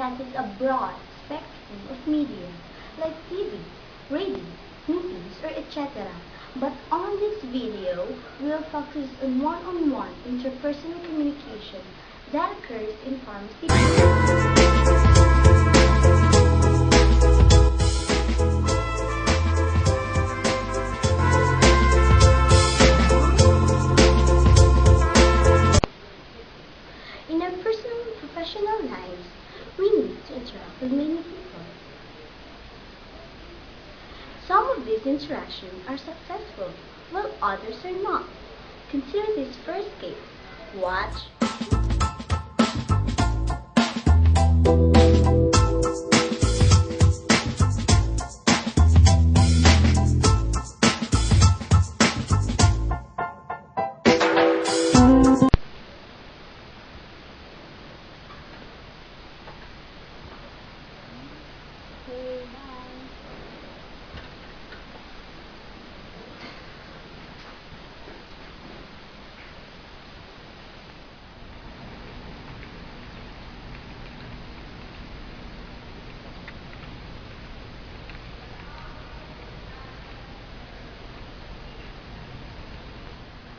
encompasses a broad spectrum of media like TV, radio, movies, or etc. But on this video, we'll focus on one-on-one interpersonal communication that occurs in pharmacy. In our personal and professional lives, we need to interact with many people. Some of these interactions are successful, while others are not. Consider this first case. Watch.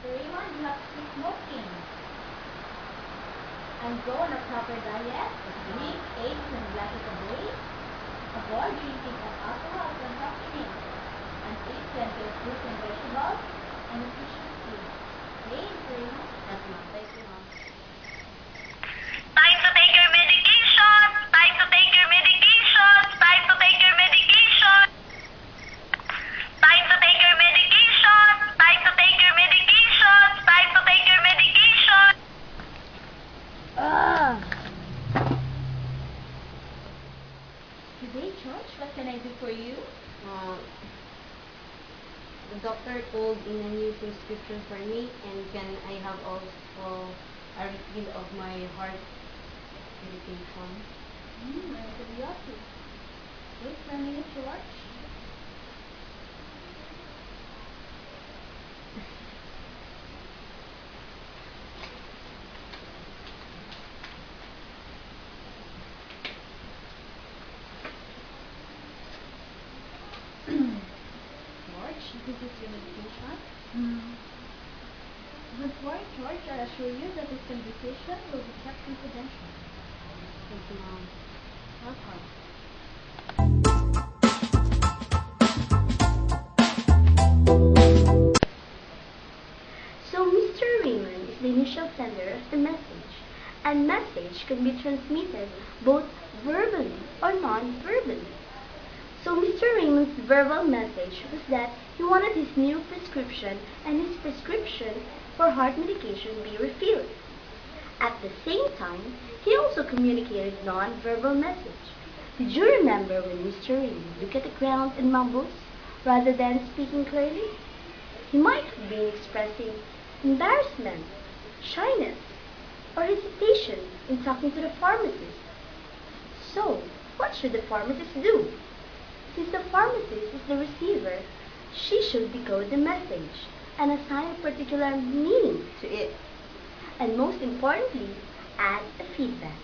Everyone, you have to quit smoking and go on a proper diet. Drink 8 to 10 glasses a day. Avoid drinking of alcohol and soft drinks. And eat plenty of fruits and vegetables and nutritious food. Okay, everyone? That's my thank you, Mom. Time to take your medication! Time to take your medication! Time to take your medication! Time to take your medication! Time to take your medication! Time to take your medication! Today, George, what can I do for you? The doctor told in a new prescription for me, and can I have also a refill of my heart medication? Antibiotics. Wait for a minute, George. This is your medication. Don't worry, George. I assure you that this conversation will be kept confidential. Thank you, Mom. Welcome. So, Mr. Raymond is the initial sender of the message, and message can be transmitted both verbally or non-verbally. So Mr. Raymond's verbal message was that he wanted his new prescription and his prescription for heart medication be refilled. At the same time, he also communicated non-verbal message. Did you remember when Mr. Raymond looked at the ground and mumbles rather than speaking clearly? He might have been expressing embarrassment, shyness, or hesitation in talking to the pharmacist. So, what should the pharmacist do? Since the pharmacist is the receiver, she should decode the message and assign a particular meaning to it. And most importantly, add a feedback.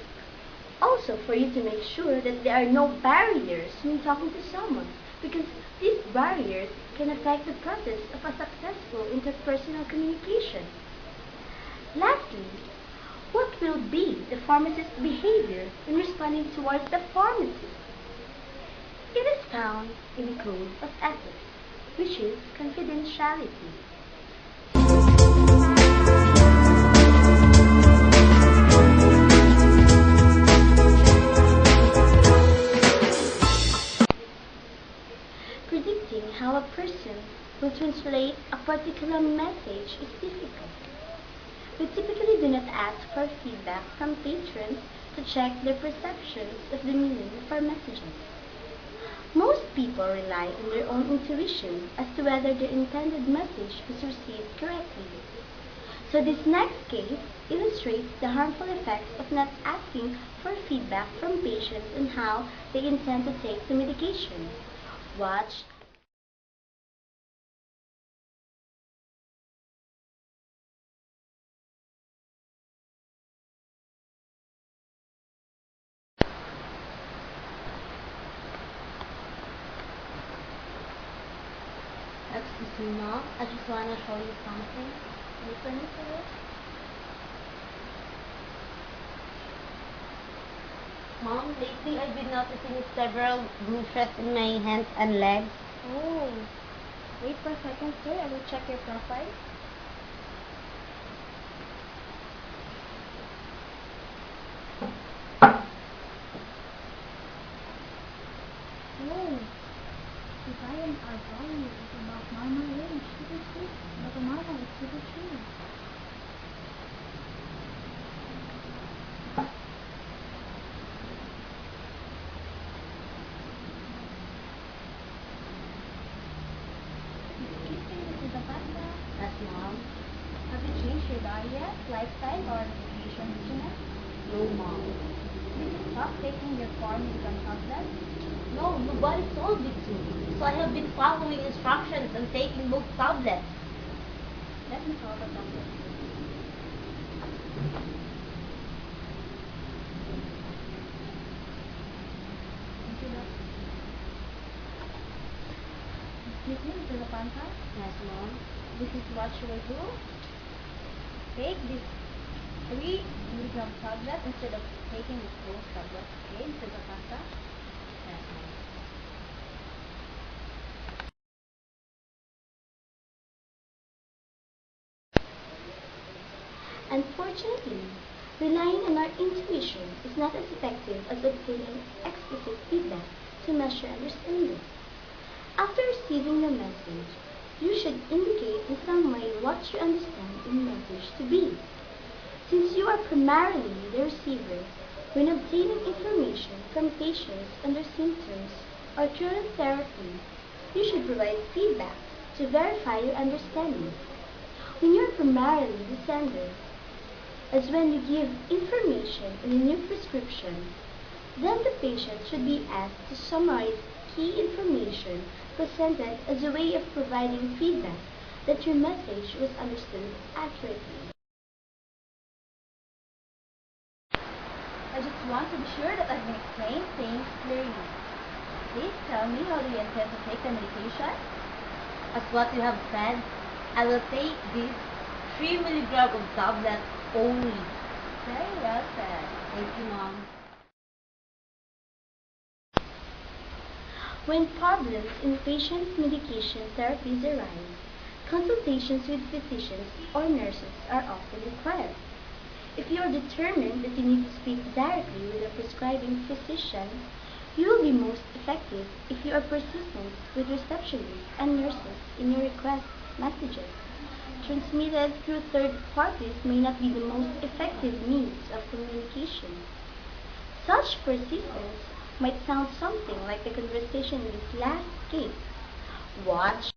Also, for you to make sure that there are no barriers when talking to someone, because these barriers can affect the process of a successful interpersonal communication. Lastly, what will be the pharmacist's behavior in responding towards the pharmacist? It is found in the Code of Ethics, which is confidentiality. Predicting how a person will translate a particular message is difficult. We typically do not ask for feedback from patrons to check their perceptions of the meaning of our messages. Most people rely on their own intuition as to whether their intended message was received correctly. So this next case illustrates the harmful effects of not asking for feedback from patients on how they intend to take the medication. Watch. Excuse me, Mom. I just want to show you something. Listen to it. Mom, lately I've been noticing several bruises in my hands and legs. Oh, wait for a second, sir. I will check your profile. Oh, the volume our volume is about normal range. This is good, but the normal is 2 to 3. Yes, Mom. Have you changed your diet, lifestyle, or medication regimen? No, Mom. Did you stop taking your 4 milligram tablet? No, nobody told me to. So I have been following instructions and taking both tablets. Let me call the doctor. Thank you, Doc. Excuse me, Mr. Lapanta. Yes, Mom. This is what you will do. Take this 3 milligram tablet instead of taking this full tablet. Okay, Mr. Lapanta. Yes, Mom. Unfortunately, relying on our intuition is not as effective as obtaining explicit feedback to measure understanding. After receiving the message, you should indicate in some way what you understand the message to be. Since you are primarily the receiver, when obtaining information from patients on their symptoms or current therapy, you should provide feedback to verify your understanding. When you are primarily the sender, as when you give information in a new prescription, then the patient should be asked to summarize key information presented as a way of providing feedback that your message was understood accurately. I just want to be sure that I've been explaining things clearly. Please tell me, how do you intend to take the medication? As what you have said, I will take this 3 milligram of tablet only. Very well said. Thank you, Mom. When problems in patients' medication therapies arise, consultations with physicians or nurses are often required. If you are determined that you need to speak directly with a prescribing physician, you will be most effective if you are persistent with receptionists and nurses in your request messages. Transmitted through third parties may not be the most effective means of communication. Such persistence might sound something like the conversation in this last case. Watch.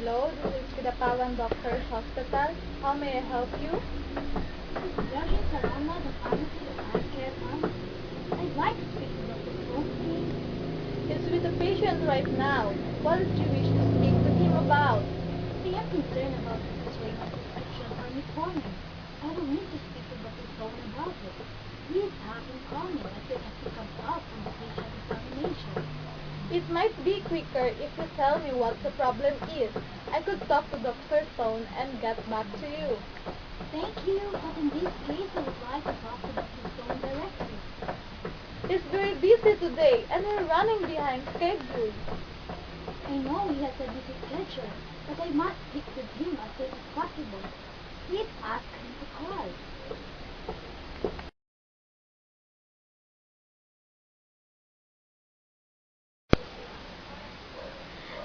Hello, this is Kidapawan Doctors Hospital. How may I help you? This is Georgia Sarama, the pharmacy of healthcare pharmacy. I'd like to speak to Dr. Stone, please. He's with the patient right now. What did you wish to speak with him about? I am concerned about the X-ray prescription for metformin. I will need to speak to Dr. Stone about it. Please have him call me as soon as he comes out from the patient examination. It might be quicker if you tell me what the problem is. I could talk to Dr. Stone and get back to you. Thank you, but in this case, I would like to talk to Dr. Stone directly. He's very busy today and we're running behind schedule. I know he has a busy schedule, but I must speak with him as soon as possible. Please ask him to call.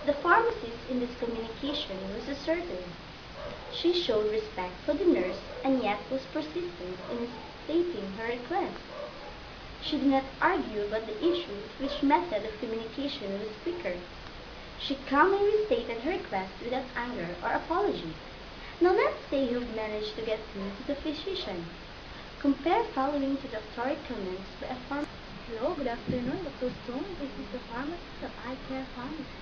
The pharmacist in this communication was assertive. She showed respect for the nurse and yet was persistent in stating her request. She did not argue about the issues which method of communication was quicker. She calmly restated her request without anger or apology. Now let's say you've managed to get through to the physician. Compare following to doctoral comments by a pharmacist. Hello, good afternoon, Dr. Stone. This is the pharmacist of Eye Care Pharmacy.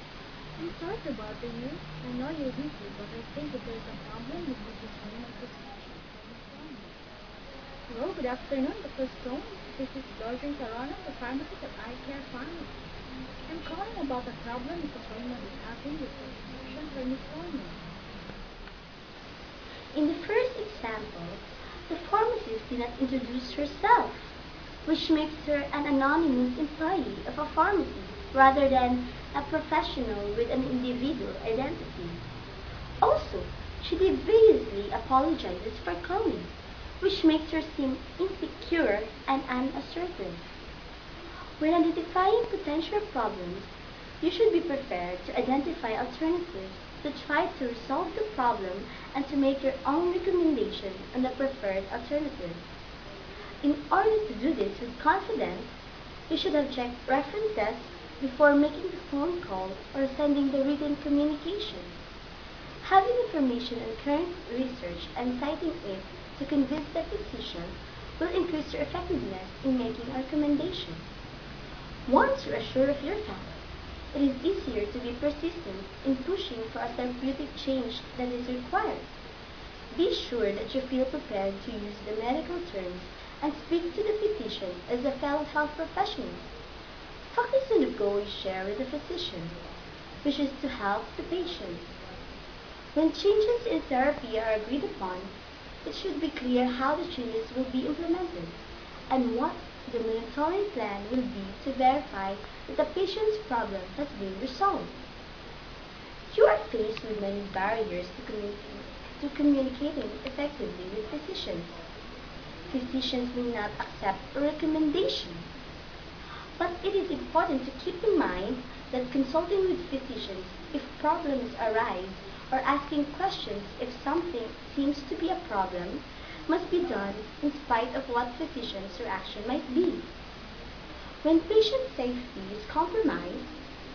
I'm sorry to bother you. I know you're busy, but I think that there's a problem with Mrs. Raymond's prescription for Miss. Hello, good afternoon, Dr. Stone. This is Dorothy Sarona, the pharmacist of Eye Care Pharmacy. I'm calling about a problem Mrs. Raymond is having with the prescription for Miss Sonia. In the first example, the pharmacist did not introduce herself, which makes her an anonymous employee of a pharmacy rather than a professional with an individual identity. Also, she deviously apologizes for calling, which makes her seem insecure and unassertive. When identifying potential problems, you should be prepared to identify alternatives to try to resolve the problem and to make your own recommendation on the preferred alternative. In order to do this with confidence, you should have checked references before making the phone call or sending the written communication. Having information on current research and citing it to convince the physician will increase your effectiveness in making a recommendation. Once you are sure of your facts, it is easier to be persistent in pushing for a therapeutic change that is required. Be sure that you feel prepared to use the medical terms and speak to the physician as a fellow health professional. Focus on the goal you share with the physician, which is to help the patient. When changes in therapy are agreed upon, it should be clear how the changes will be implemented and what the monitoring plan will be to verify that the patient's problem has been resolved. You are faced with many barriers to communicating effectively with physicians. Physicians may not accept a recommendation. But it is important to keep in mind that consulting with physicians if problems arise or asking questions if something seems to be a problem must be done in spite of what physician's reaction might be. When patient safety is compromised,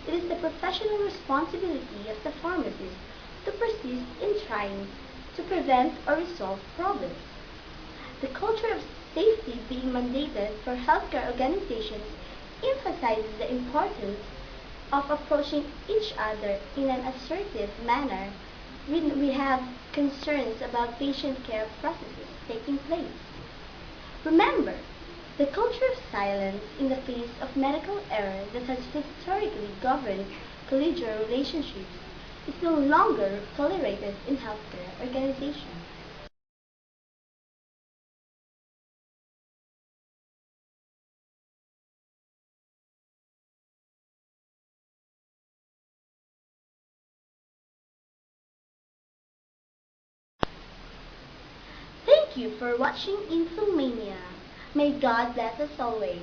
it is the professional responsibility of the pharmacist to persist in trying to prevent or resolve problems. The culture of safety being mandated for healthcare organizations emphasizes the importance of approaching each other in an assertive manner when we have concerns about patient care processes taking place. Remember, the culture of silence in the face of medical error that has historically governed collegial relationships is no longer tolerated in healthcare organizations. Thank you for watching Infomania. May God bless us always.